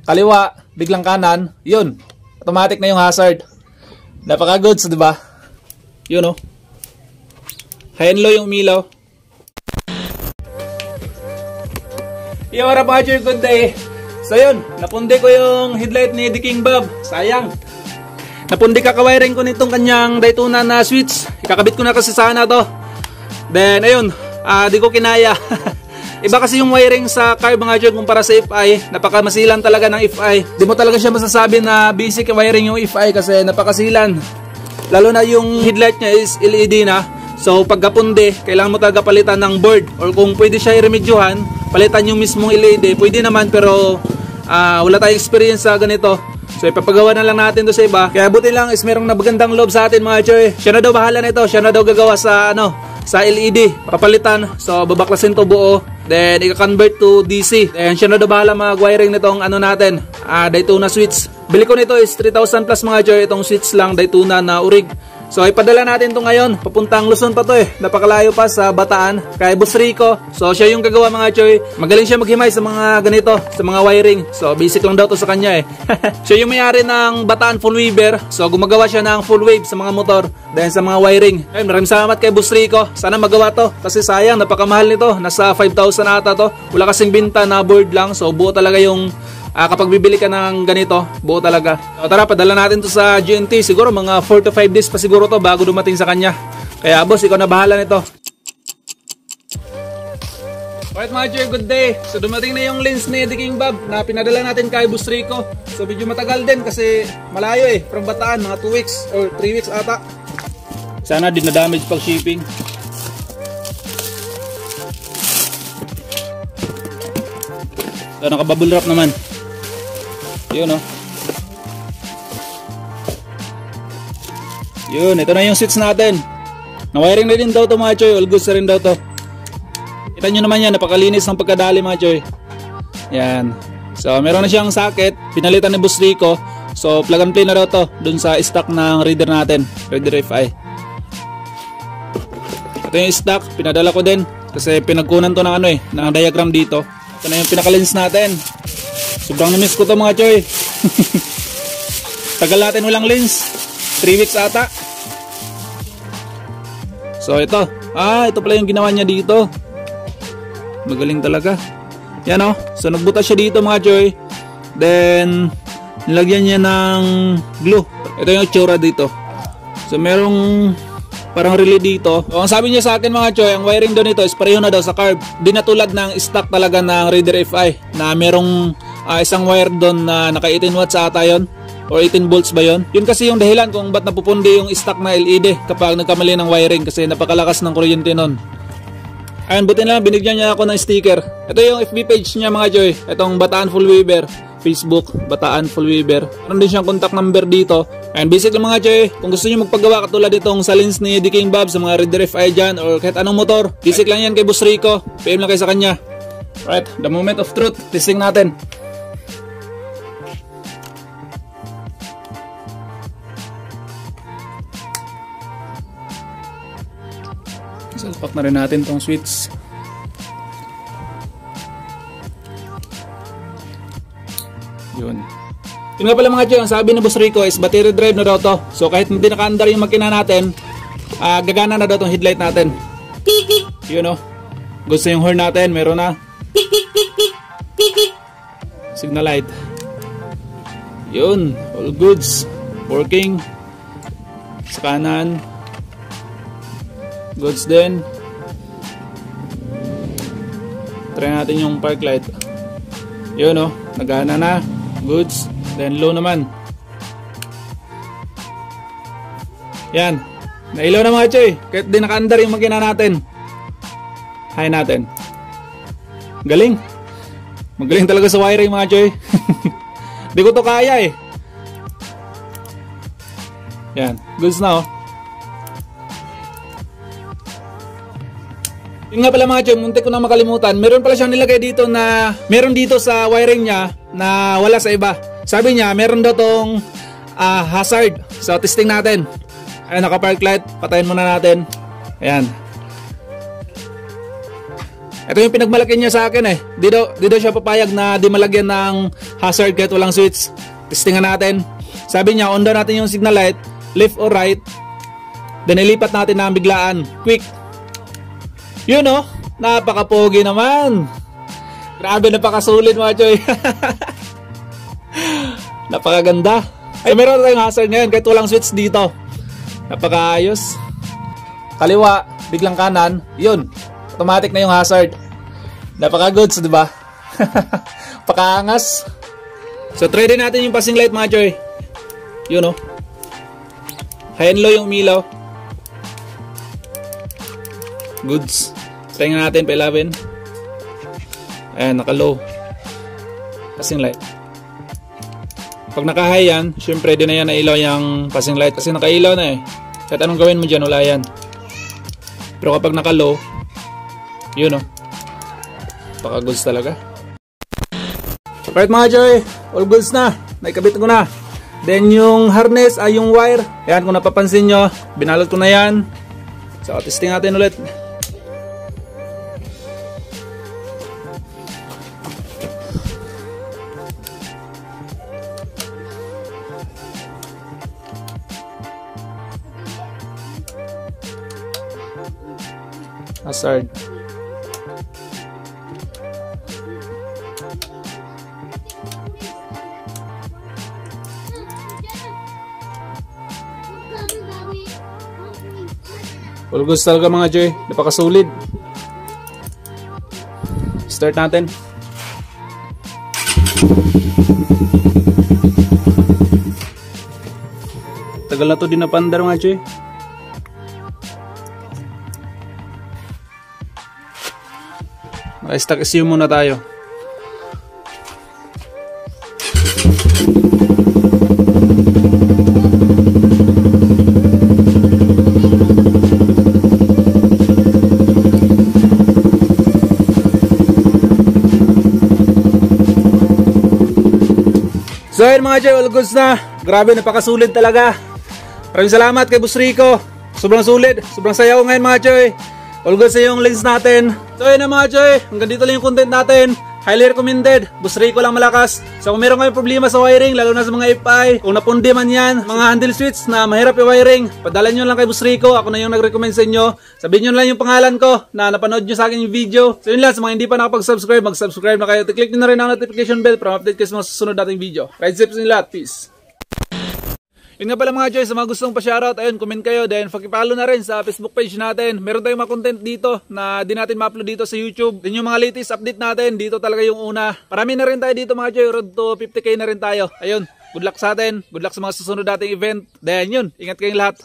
kaliwa, biglang kanan, yun. Automatic na yung hazard. Napaka-goods, di ba? Yun oh. High and low yung umilaw. Yo, what up mga Joy? Good day. So yun, napundi ko yung headlight ni The King Bob. Sayang. Napundi kakawiring ko nitong kanyang Daytona na switch. Ikakabit ko na kasi sana to. Then ayun, di ko kinaya. Iba kasi yung wiring sa car mga Joy kumpara sa FI. Napakamasilan talaga ng FI. Di mo talaga siya masasabi na basic wiring yung FI kasi napakasilan. Lalo na yung headlight niya is LED na. So pagkapundi, kailangan mo talaga palitan ng board. Or kung pwede siya i-remedyohan, palitan yung mismong LED. Pwede naman pero wala tayong experience sa ganito. So ipapagawa na lang natin to sa iba. Kaya buti lang is merong nabagandang loob sa atin mga Joy. Siya na daw bahala nito. Siya na daw gagawa sa sa LED. Papalitan. So babaklasin to buo. Then i-convert to DC. Then siya na daw bahala mag-wiring nitong natin. Daytona switch. Bili ko nito is 3,000 plus mga Joy. Itong switch lang Daytona na urig. So ipadala natin to ngayon. Papuntang Luzon pa to Napakalayo pa sa Bataan. Kay Boss Rico. So siya yung gagawa mga Joy. Magaling siya maghimay sa mga ganito. Sa mga wiring. So basic lang daw to sa kanya Siya yung may-ari ng Bataan full weaver. So gumagawa siya ng full wave sa mga motor. Then sa mga wiring. Maraming salamat kay Boss Rico. Sana magawa to. Kasi sayang napakamahal nito. Nasa 5,000 ata to. Wala kasing binta na board lang. So buo talaga yung kapag bibili ka ng ganito, buo talaga. So, tara, padala natin to sa GNT. Siguro mga 4 to 5 days pa siguro to bago dumating sa kanya. Kaya boss, ikaw na bahala nito. Alright mga Joy, good day. So dumating na yung lens ni The King Bob na pinadala natin kay Boss Rico. So medyo matagal din kasi malayo from Bataan, mga 2 weeks or 3 weeks ata. Sana di na damage pag shipping. So naka-bubble wrap naman. Yun Yun, ito na yung switch natin. Na-wiring na din daw to mga Joy. All goods na rin daw to. Kita nyo naman yan, napakalinis ng pagkadali mga Joy. Yan. So meron na siyang socket. Pinalitan ni Boss Rico. So plug and play na daw to dun sa stock ng reader natin, Reader FI. Ito yung stock, pinadala ko din. Kasi pinagkunan to ng ng diagram dito. Ito na yung pinaka-lens natin. Sobrang namiss ko to mga Joy. Tagal natin walang lens. 3 weeks ata. So ito. Ito pala yung ginawa niya dito. Magaling talaga. Yan So nagbutas siya dito mga Joy. Then nilagyan niya ng glue. Ito yung itsura dito. So merong parang relay dito. So, ang sabi niya sa akin mga Joy, ang wiring doon nito is pareho na daw sa carb. Di na tulad ng stock talaga ng Reader FI na merong isang wire doon na naka 18 watts ata yun o 18 volts ba yun. Yun kasi yung dahilan kung ba't napupundi yung stock na LED kapag nagkamali ng wiring kasi napakalakas ng kuryente nun. Ayun, buti na lang binigyan niya ako ng sticker. Ito yung FB page niya mga Joy. Itong Bataan Full Weaver. Facebook, Bataan Full Weaver. Meron din siyang contact number dito. And basic lang mga Joy, kung gusto niyo magpagawa katulad itong sa lens ni The King Bob sa mga Reader FI dyan or kahit anong motor, basic lang yan kay Boss Rico. PM lang kayo sa kanya. Right, the moment of truth. Testing natin. Salpak na rin natin tong switch. Yun. Yun nga pala mga Joy, ang sabi ni Boss Rico is battery drive na daw to. So kahit hindi naka-under yung makina natin, gagana na daw tong headlight natin. Yun Gusto yung horn natin, meron na. Signal light. Yun, all goods. Working. Sa kanan. Goods din. Try natin yung park light. Yun nagana na. Goods. Then low naman. Yan. Nailaw na mga Joy. Kahit di naka-under yung makina natin. High natin. Galing. Magaling talaga sa wiring mga Joy. Di ko to kaya Yan. Goods na Yun nga pala mga Joy, muntik ko na makalimutan. Meron pala siyang nilagay dito na meron dito sa wiring niya na wala sa iba. Sabi niya, meron daw tong hazard. So testing natin. Ayun, naka-park light. Patayin muna natin. Ayan. Ito yung pinagmalaki niya sa akin eh. Di daw siya papayag na di malagyan ng hazard kahit walang switch. Testingan natin. Sabi niya, on down natin yung signal light, left or right. Then ilipat natin na biglaan. Quick. Yun oh, napaka-pogi naman. Grabe, napakasulit mga choy. Napakaganda. Ay, meron tayong hazard ngayon kahit walang switch dito. Napakaayos. Kaliwa, biglang kanan. Yun, automatic na yung hazard. Napaka-goods, di ba? Pakaangas. So, try din natin yung passing light mga choy. Yun oh. High and low yung umilaw. Goods. Try nga natin pa 11. Ayan, naka-low. Passing light. Pag naka-high yan, syempre di na yan nailaw yung passing light kasi nakailaw na eh. Kahit anong gawin mo dyan, wala yan. Pero kapag naka-low, yun o. Paka-goods talaga. Alright mga choy, all goods na. Naikabit ko na. Then yung harness ay yung wire. Ayan, kung napapansin nyo, binalot ko na yan. So, testing natin ulit. Hazard. All goods talaga mga choy. Napakasolid. Start natin. Tagal na to din na pandar mga choy. Naka-stack SU muna tayo. So ayun mga choy, all goods na. Grabe, napakasulit talaga. Maraming salamat kay Boss Rico. Sobrang sulit, sobrang sayaw ngayon mga choy. All good sa yung links natin. So yun na mga choy, hanggang dito lang yung content natin. Highly recommended. Boss Rico lang malakas. So kung meron kayong problema sa wiring, lalo na sa mga FI, kung napundi man yan, mga handle switch na mahirap i-wiring, padala nyo lang kay Boss Rico. Ako na yung nag-recommend sa inyo. Sabihin nyo lang yung pangalan ko na napanood nyo sa akin yung video. So yun lang, sa mga hindi pa nakapag-subscribe, mag-subscribe na kayo. Click nyo na rin ang notification bell para update kayo sa mga susunod nating video. Ride safe sa inyo lahat. Peace. Yun nga pala mga choice, sa mga gustong pa-shoutout, ayun, comment kayo, then pag-follow na rin sa Facebook page natin. Meron tayong mga content dito na di natin ma-upload dito sa YouTube. Then yung mga latest update natin, dito talaga yung una. Parami na rin tayo dito mga choice, road to 50k na rin tayo. Ayun, good luck sa atin, good luck sa mga susunod nating event. Then yun, ingat kayong lahat.